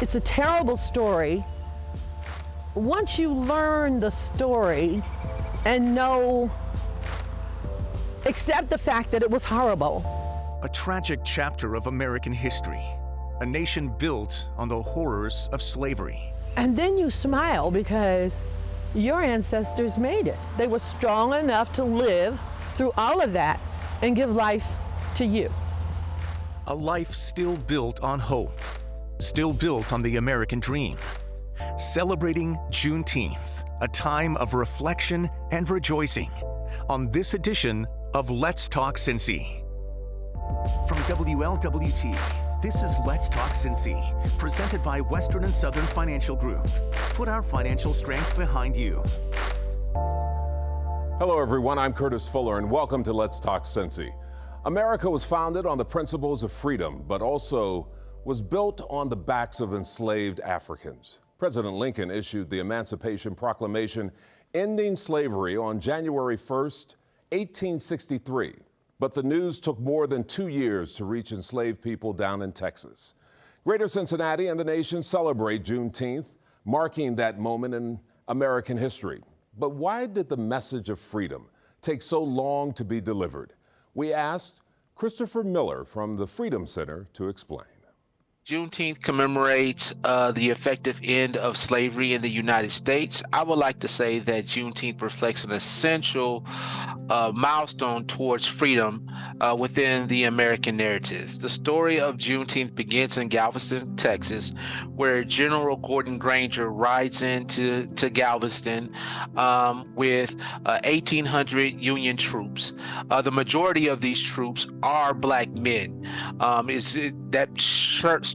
It's a terrible story. Once you learn the story and accept the fact that it was horrible. A tragic chapter of American history, a nation built on the horrors of slavery. And then you smile because your ancestors made it. They were strong enough to live through all of that and give life to you. A life still built on hope, still built on the American dream. Celebrating Juneteenth, a time of reflection and rejoicing, on this edition of Let's Talk Cincy. From WLWT, this is Let's Talk Cincy, presented by Western and Southern Financial Group. Put our financial strength behind you. Hello everyone, I'm Curtis Fuller and welcome to Let's Talk Cincy. America was founded on the principles of freedom, but also was built on the backs of enslaved Africans. President Lincoln issued the Emancipation Proclamation ending slavery on January 1st, 1863. But the news took more than 2 years to reach enslaved people down in Texas. Greater Cincinnati and the nation celebrate Juneteenth, marking that moment in American history. But why did the message of freedom take so long to be delivered? We asked Christopher Miller from the Freedom Center to explain. Juneteenth commemorates the effective end of slavery in the United States. I would like to say that Juneteenth reflects an essential milestone towards freedom within the American narrative. The story of Juneteenth begins in Galveston, Texas, where General Gordon Granger rides into Galveston with 1,800 Union troops. The majority of these troops are Black men.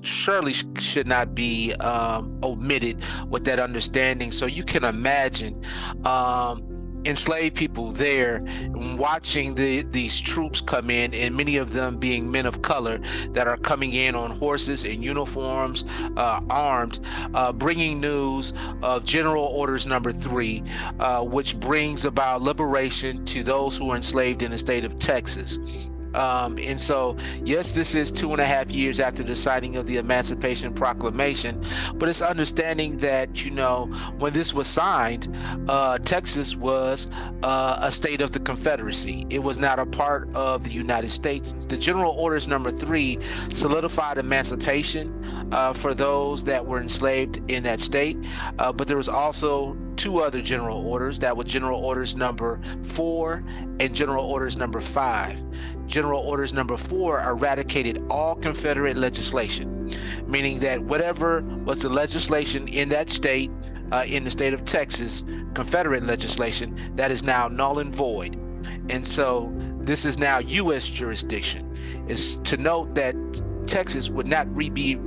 Surely should not be omitted with that understanding. So you can imagine enslaved people there watching these troops come in, and many of them being men of color that are coming in on horses and uniforms, armed, bringing news of General Orders Number 3, which brings about liberation to those who are enslaved in the state of Texas. And so, yes, this is 2.5 years after the signing of the Emancipation Proclamation, but it's understanding that, when this was signed, Texas was a state of the Confederacy. It was not a part of the United States. The General Orders Number 3 solidified emancipation for those that were enslaved in that state, but there was also 2 other general orders. That were General Orders Number 4 and General Orders Number 5. General Orders Number 4 eradicated all Confederate legislation, meaning that whatever was the legislation in that state, in the state of Texas, Confederate legislation, that is now null and void. And so this is now U.S. jurisdiction. It's to note that Texas would not be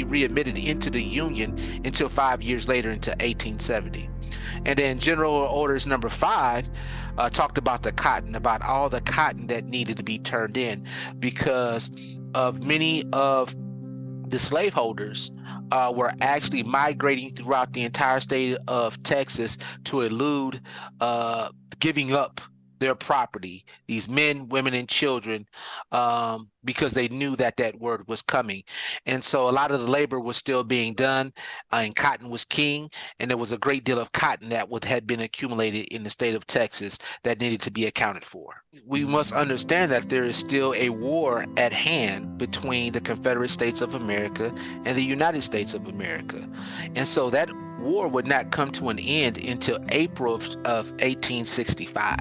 readmitted into the Union until 5 years later, into 1870. And then General Orders Number 5 talked about the cotton, about all the cotton that needed to be turned in, because of many of the slaveholders were actually migrating throughout the entire state of Texas to elude giving up their property, these men, women, and children, because they knew that word was coming. And so a lot of the labor was still being done, and cotton was king, and there was a great deal of cotton that had been accumulated in the state of Texas that needed to be accounted for. We must understand that there is still a war at hand between the Confederate States of America and the United States of America. And so that war would not come to an end until April of 1865.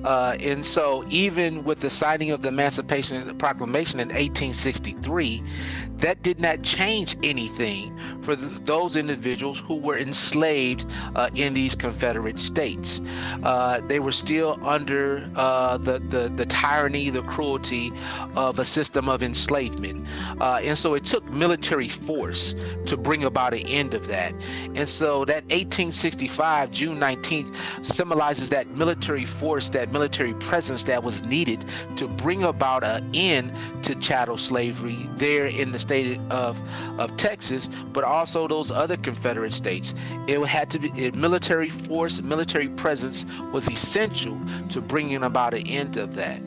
And so even with the signing of the Emancipation Proclamation in 1863, that did not change anything for those individuals who were enslaved in these Confederate states. They were still under the tyranny, the cruelty of a system of enslavement. And so it took military force to bring about an end of that. And so that 1865, June 19th, symbolizes that military force, that military presence that was needed to bring about an end to chattel slavery there in the state of Texas, but also those other Confederate states. It had to be military force, military presence was essential to bringing about an end of that.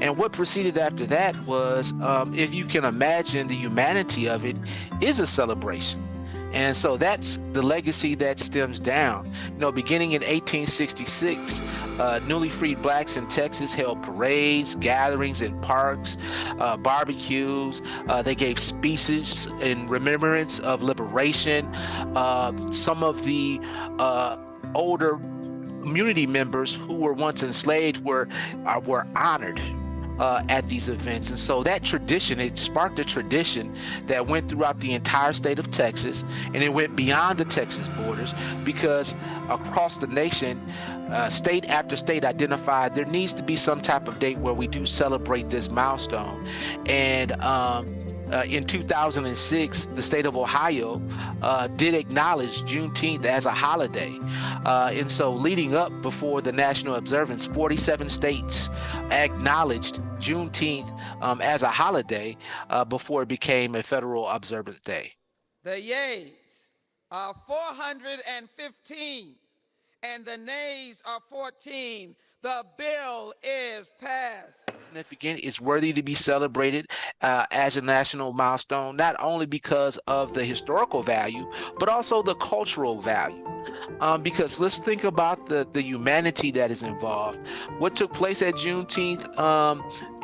And what proceeded after that was, if you can imagine, the humanity of it is a celebration. And so that's the legacy that stems down. You know, beginning in 1866, newly freed blacks in Texas held parades, gatherings in parks, barbecues. They gave speeches in remembrance of liberation. Some of the older community members who were once enslaved were honored at these events. And so that tradition, it sparked a tradition that went throughout the entire state of Texas, and it went beyond the Texas borders, because across the nation, state after state identified there needs to be some type of date where we do celebrate this milestone. And in 2006, the state of Ohio did acknowledge Juneteenth as a holiday. And so leading up before the national observance, 47 states acknowledged Juneteenth as a holiday before it became a federal observance day. The yeas are 415 and the nays are 14. The bill is passed. Significant, it's worthy to be celebrated as a national milestone, not only because of the historical value, but also the cultural value. Because let's think about the humanity that is involved. What took place at Juneteenth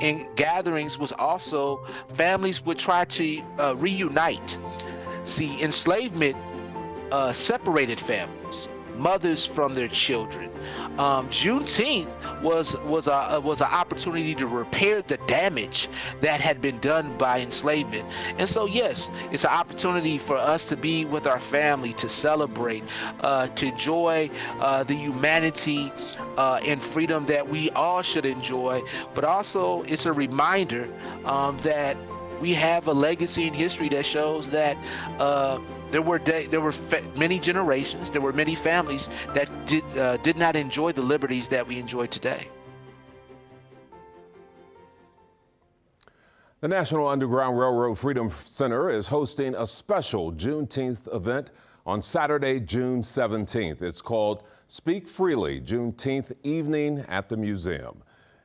in gatherings was also families would try to reunite. See, enslavement separated families, mothers from their children. Juneteenth was an opportunity to repair the damage that had been done by enslavement. And so yes, it's an opportunity for us to be with our family, to celebrate, to enjoy the humanity and freedom that we all should enjoy. But also it's a reminder that we have a legacy in history that shows that there were many generations, there were many families that did not enjoy the liberties that we enjoy today. The National Underground Railroad Freedom Center is hosting a special Juneteenth event on Saturday, June 17th. It's called Speak Freely, Juneteenth Evening at the Museum.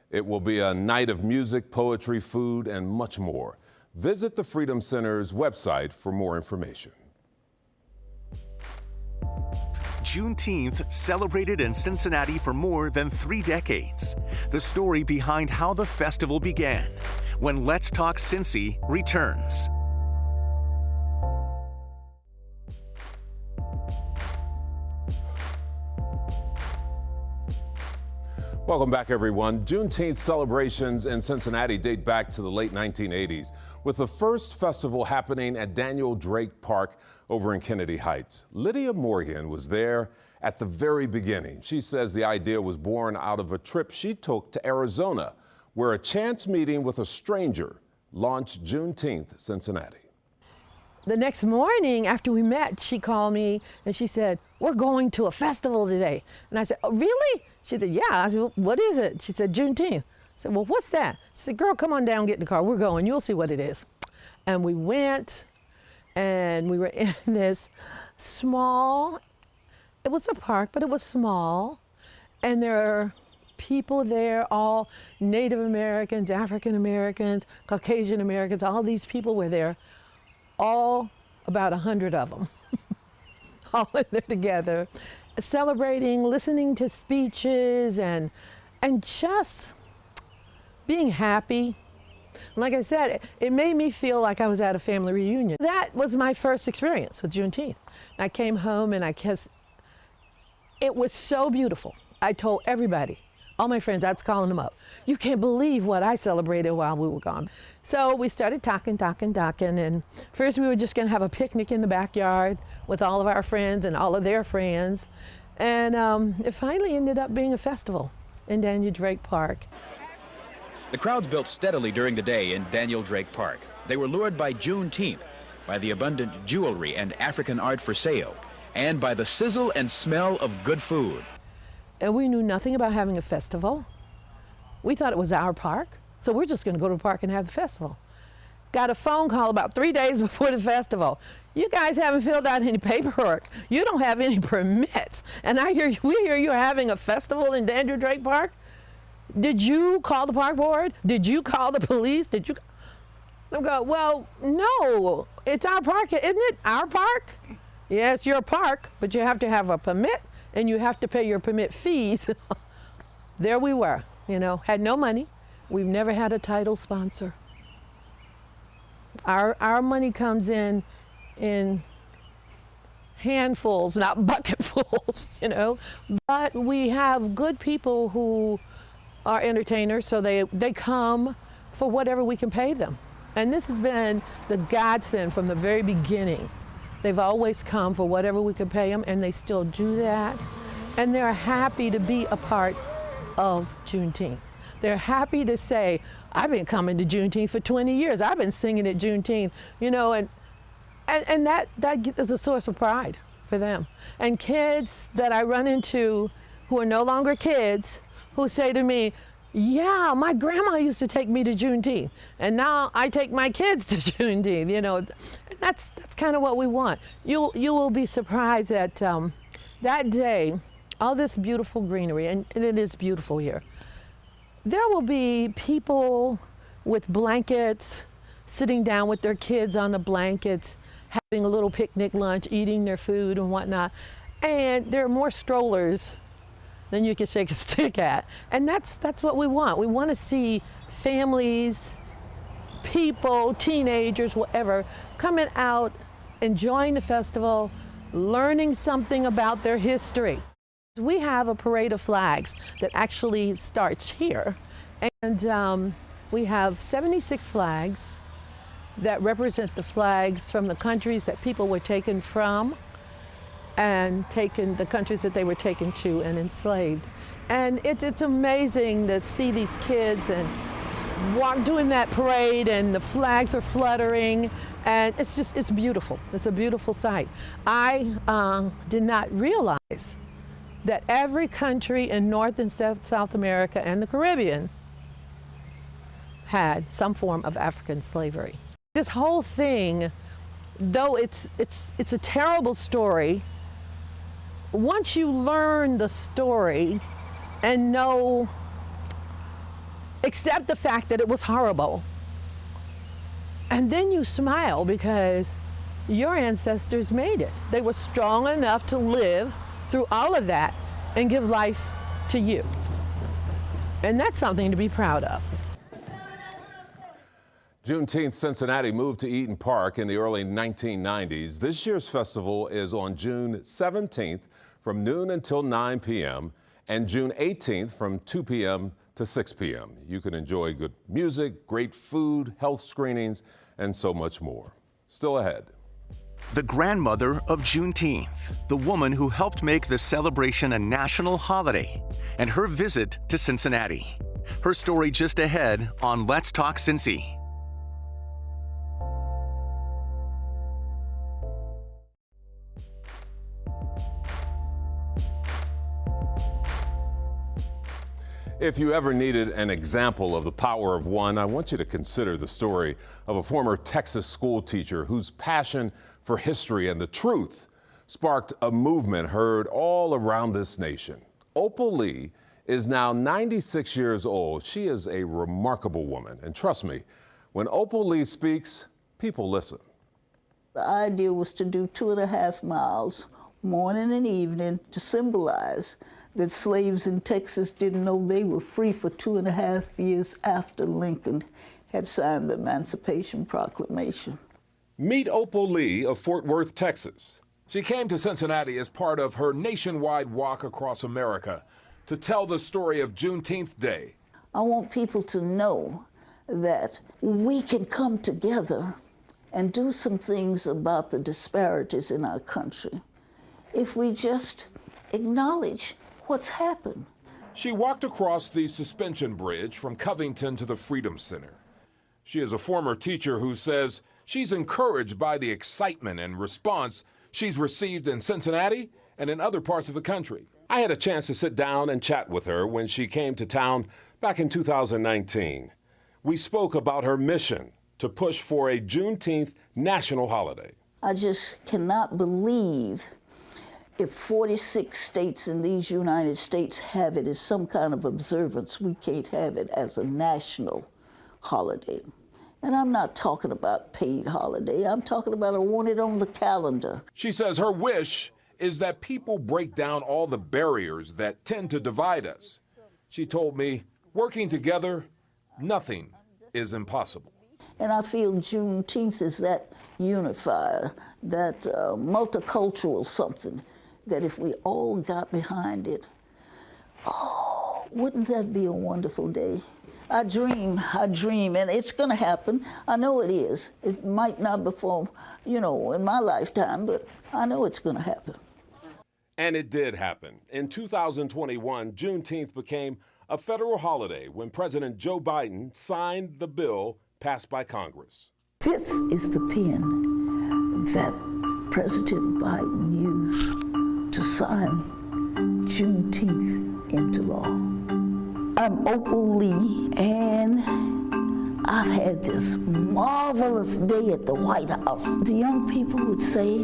It will be a night of music, poetry, food, and much more. Visit the Freedom Center's website for more information. Juneteenth celebrated in Cincinnati for more than 3 decades. The story behind how the festival began, when Let's Talk Cincy returns. Welcome back, everyone. Juneteenth celebrations in Cincinnati date back to the late 1980s, with the first festival happening at Daniel Drake Park over in Kennedy Heights. Lydia Morgan was there at the very beginning. She says the idea was born out of a trip she took to Arizona, where a chance meeting with a stranger launched Juneteenth Cincinnati. The next morning after we met, she called me and she said, "We're going to a festival today." And I said, "Oh, really?" She said, "Yeah." I said, "Well, what is it?" She said, "Juneteenth." I said, "Well, what's that?" She said, "Girl, come on down, get in the car. We're going. You'll see what it is." And we went, and we were in this small, it was a park, but it was small. And there are people there, all Native Americans, African Americans, Caucasian Americans, all these people were there, all about 100 of them, all in there together, celebrating, listening to speeches, and just being happy. Like I said, it made me feel like I was at a family reunion. That was my first experience with Juneteenth. I came home and it was so beautiful. I told everybody, all my friends, I was calling them up. "You can't believe what I celebrated while we were gone." So we started talking, and first we were just gonna have a picnic in the backyard with all of our friends and all of their friends. And it finally ended up being a festival in Daniel Drake Park. The crowds built steadily during the day in Daniel Drake Park. They were lured by Juneteenth, by the abundant jewelry and African art for sale, and by the sizzle and smell of good food. And we knew nothing about having a festival. We thought it was our park, so we're just gonna go to the park and have the festival. got a phone call about 3 days before the festival. You guys haven't filled out any paperwork. You don't have any permits. And we hear you're having a festival in Daniel Drake Park. Did you call the park board? Did you call the police? Did you? I go, well, no, it's our park, isn't it? Our park? Yeah, it's your park, but you have to have a permit and you have to pay your permit fees. There we were, you know, had no money. We've never had a title sponsor. Our money comes in handfuls, not bucketfuls, you know. But we have good people who are entertainers, so they come for whatever we can pay them. And this has been the godsend from the very beginning. They've always come for whatever we can pay them, and they still do that. And they're happy to be a part of Juneteenth. They're happy to say, I've been coming to Juneteenth for 20 years. I've been singing at Juneteenth, you know, and that is a source of pride for them. And kids that I run into who are no longer kids, who say to me, yeah, my grandma used to take me to Juneteenth, and now I take my kids to Juneteenth, you know. That's kind of what we want. You will be surprised at that day, all this beautiful greenery, and it is beautiful here. There will be people with blankets, sitting down with their kids on the blankets, having a little picnic lunch, eating their food and whatnot. And there are more strollers than you can shake a stick at. And that's what we want. We want to see families, people, teenagers, whatever, coming out, enjoying the festival, learning something about their history. We have a parade of flags that actually starts here. And we have 76 flags that represent the flags from the countries that people were taken from, and the countries that they were taken to and enslaved. And it's amazing to see these kids and doing that parade, and the flags are fluttering, and it's beautiful. It's a beautiful sight. I did not realize that every country in North and South America and the Caribbean had some form of African slavery. This whole thing, though it's a terrible story, once you learn the story and accept the fact that it was horrible, and then you smile because your ancestors made it. They were strong enough to live through all of that and give life to you. And that's something to be proud of. Juneteenth, Cincinnati moved to Eaton Park in the early 1990s. This year's festival is on June 17th from noon until 9 p.m. and June 18th from 2 p.m. to 6 p.m. You can enjoy good music, great food, health screenings, and so much more. Still ahead. The grandmother of Juneteenth, the woman who helped make the celebration a national holiday, and her visit to Cincinnati. Her story just ahead on Let's Talk Cincy. If you ever needed an example of the power of one, I want you to consider the story of a former Texas school teacher whose passion for history and the truth sparked a movement heard all around this nation. Opal Lee is now 96 years old. She is a remarkable woman. And trust me, when Opal Lee speaks, people listen. The idea was to do 2.5 miles, morning and evening, to symbolize that slaves in Texas didn't know they were free for 2.5 years after Lincoln had signed the Emancipation Proclamation. Meet Opal Lee of Fort Worth, Texas. She came to Cincinnati as part of her nationwide walk across America to tell the story of Juneteenth Day. I want people to know that we can come together and do some things about the disparities in our country if we just acknowledge what's happened. She walked across the suspension bridge from Covington to the Freedom Center. She is a former teacher who says she's encouraged by the excitement and response she's received in Cincinnati and in other parts of the country. I had a chance to sit down and chat with her when she came to town back in 2019. We spoke about her mission to push for a Juneteenth national holiday. I just cannot believe if 46 states in these United States have it as some kind of observance, we can't have it as a national holiday. And I'm not talking about paid holiday. I'm talking about I want it on the calendar. She says her wish is that people break down all the barriers that tend to divide us. She told me, working together, nothing is impossible. And I feel Juneteenth is that unifier, that multicultural something, that if we all got behind it, oh, wouldn't that be a wonderful day? I dream, and it's gonna happen. I know it is. It might not before, in my lifetime, but I know it's gonna happen. And it did happen. In 2021, Juneteenth became a federal holiday when President Joe Biden signed the bill passed by Congress. This is the pen that President Biden used to sign Juneteenth into law. I'm Opal Lee, and I've had this marvelous day at the White House. The young people would say,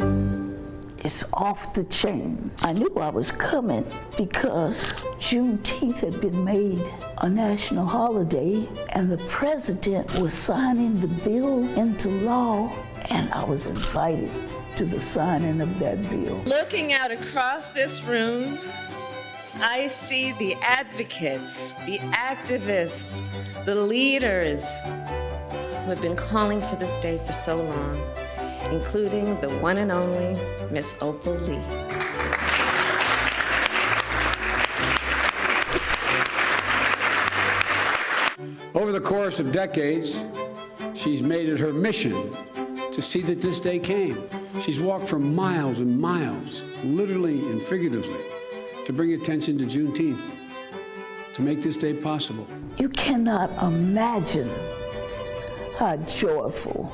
it's off the chain. I knew I was coming because Juneteenth had been made a national holiday and the president was signing the bill into law, and I was invited to the signing of that bill. Looking out across this room, I see the advocates, the activists, the leaders who have been calling for this day for so long, including the one and only Miss Opal Lee. Over the course of decades, she's made it her mission to see that this day came. She's walked for miles and miles, literally and figuratively, to bring attention to Juneteenth, to make this day possible. You cannot imagine how joyful,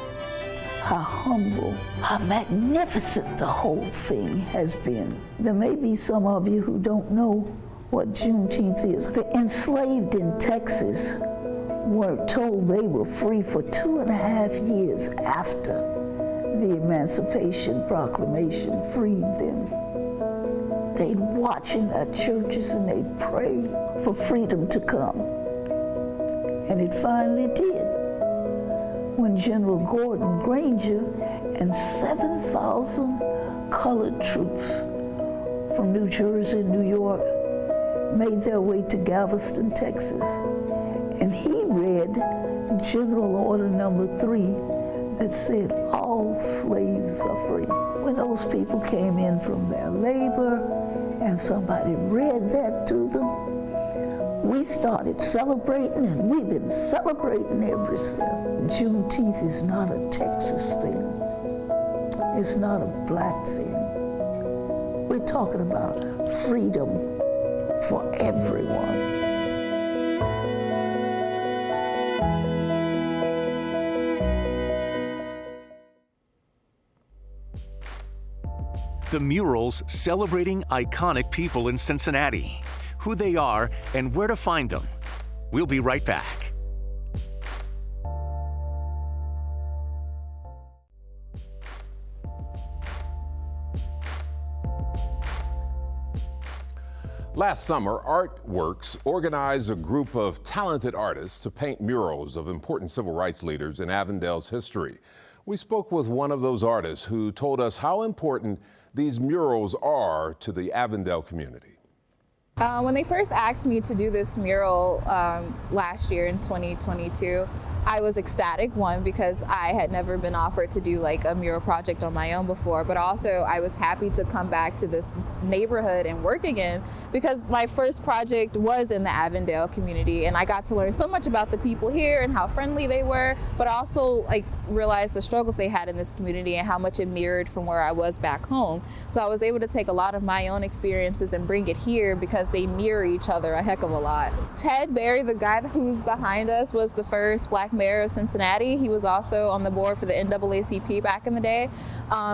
how humble, how magnificent the whole thing has been. There may be some of you who don't know what Juneteenth is. The enslaved in Texas were told they were free for 2.5 years after the Emancipation Proclamation freed them. They'd watch in their churches and they'd pray for freedom to come. And it finally did. When General Gordon Granger and 7,000 colored troops from New Jersey and New York made their way to Galveston, Texas. And he read General Order Number 3 that said all slaves are free. When those people came in from their labor and somebody read that to them, we started celebrating, and we've been celebrating ever since. Juneteenth is not a Texas thing. It's not a black thing. We're talking about freedom for everyone. The murals celebrating iconic people in Cincinnati, who they are, and where to find them. We'll be right back. Last summer, Artworks organized a group of talented artists to paint murals of important civil rights leaders in Avondale's history. We spoke with one of those artists who told us how important these murals are to the Avondale community. When they first asked me to do this mural last year in 2022, I was ecstatic, one, because I had never been offered to do like a mural project on my own before, but also I was happy to come back to this neighborhood and work again, because my first project was in the Avondale community, and I got to learn so much about the people here and how friendly they were, but also like realized the struggles they had in this community and how much it mirrored from where I was back home. So I was able to take a lot of my own experiences and bring it here because they mirror each other a heck of a lot. Ted Berry, the guy who's behind us, was the first Black mayor of Cincinnati. He was also on the board for the NAACP back in the day.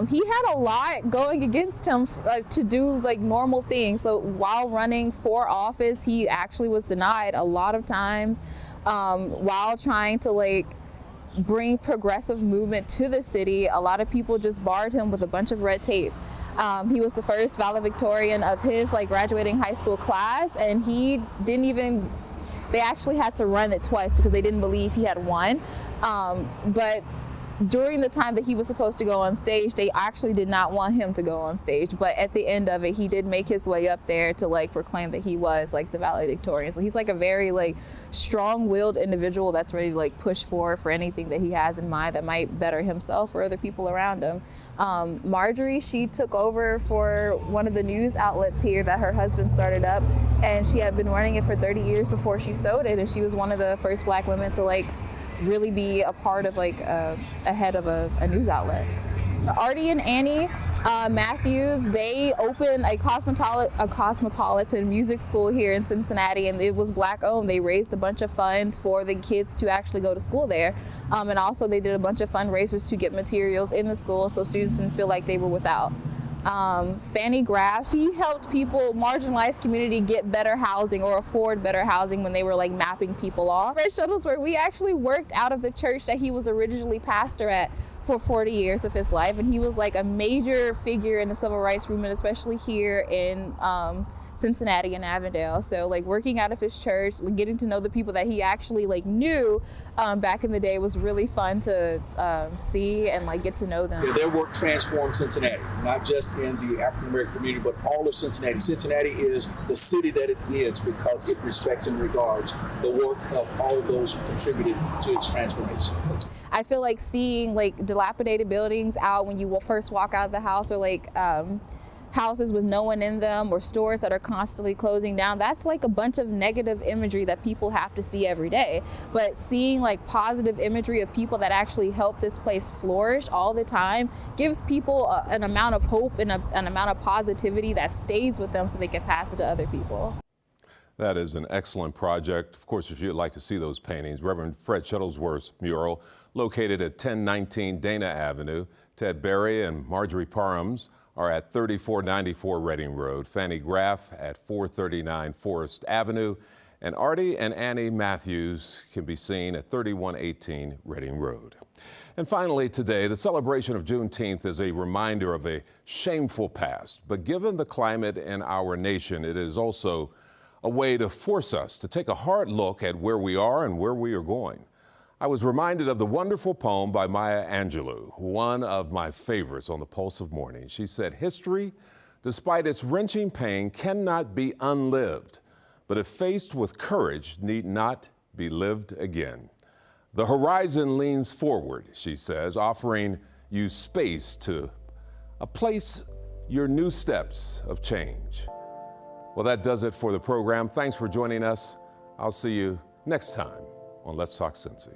He had a lot going against him to do like normal things. So while running for office, he actually was denied a lot of times while trying to like bring progressive movement to the city, a lot of people just barred him with a bunch of red tape. He was the first valedictorian of his graduating high school class, and he didn't even, they actually had to run it twice because they didn't believe he had won. But during the time that he was supposed to go on stage, they actually did not want him to go on stage. But at the end of it, he did make his way up there to proclaim that he was the valedictorian. So he's a very strong-willed individual that's ready to push for anything that he has in mind that might better himself or other people around him. Marjorie, she took over for one of the news outlets here that her husband started up, and she had been running it for 30 years before she sold it, and she was one of the first Black women to really be a part of a head of a news outlet. Artie and Annie Matthews, they opened a cosmopolitan music school here in Cincinnati, and it was Black owned. They raised a bunch of funds for the kids to actually go to school there. And also they did a bunch of fundraisers to get materials in the school so students didn't feel like they were without. Fanny Graff, she helped people, marginalized community, get better housing or afford better housing when they were mapping people off. Fred Shuttlesworth, we actually worked out of the church that he was originally pastor at for 40 years of his life, and he was a major figure in the civil rights movement, especially here in Cincinnati and Avondale. So working out of his church, getting to know the people that he actually knew back in the day was really fun to see and get to know them. Their work transformed Cincinnati, not just in the African American community, but all of Cincinnati. Cincinnati is the city that it is because it respects and regards the work of all of those who contributed to its transformation. I feel seeing dilapidated buildings out when you will first walk out of the house, or houses with no one in them, or stores that are constantly closing down. That's a bunch of negative imagery that people have to see every day. But seeing positive imagery of people that actually help this place flourish all the time gives people an amount of hope and an amount of positivity that stays with them so they can pass it to other people. That is an excellent project. Of course, if you'd like to see those paintings, Reverend Fred Shuttlesworth's mural, located at 1019 Dana Avenue. Ted Berry and Marjorie Parham's are at 3494 Reading Road, Fanny Graff at 439 Forest Avenue, and Artie and Annie Matthews can be seen at 3118 Reading Road. And finally today, the celebration of Juneteenth is a reminder of a shameful past, but given the climate in our nation, it is also a way to force us to take a hard look at where we are and where we are going. I was reminded of the wonderful poem by Maya Angelou, one of my favorites on the Pulse of Morning. She said, "History, despite its wrenching pain, cannot be unlived, but if faced with courage, need not be lived again. The horizon leans forward," she says, offering you space to place your new steps of change. Well, that does it for the program. Thanks for joining us. I'll see you next time on Let's Talk Cincy.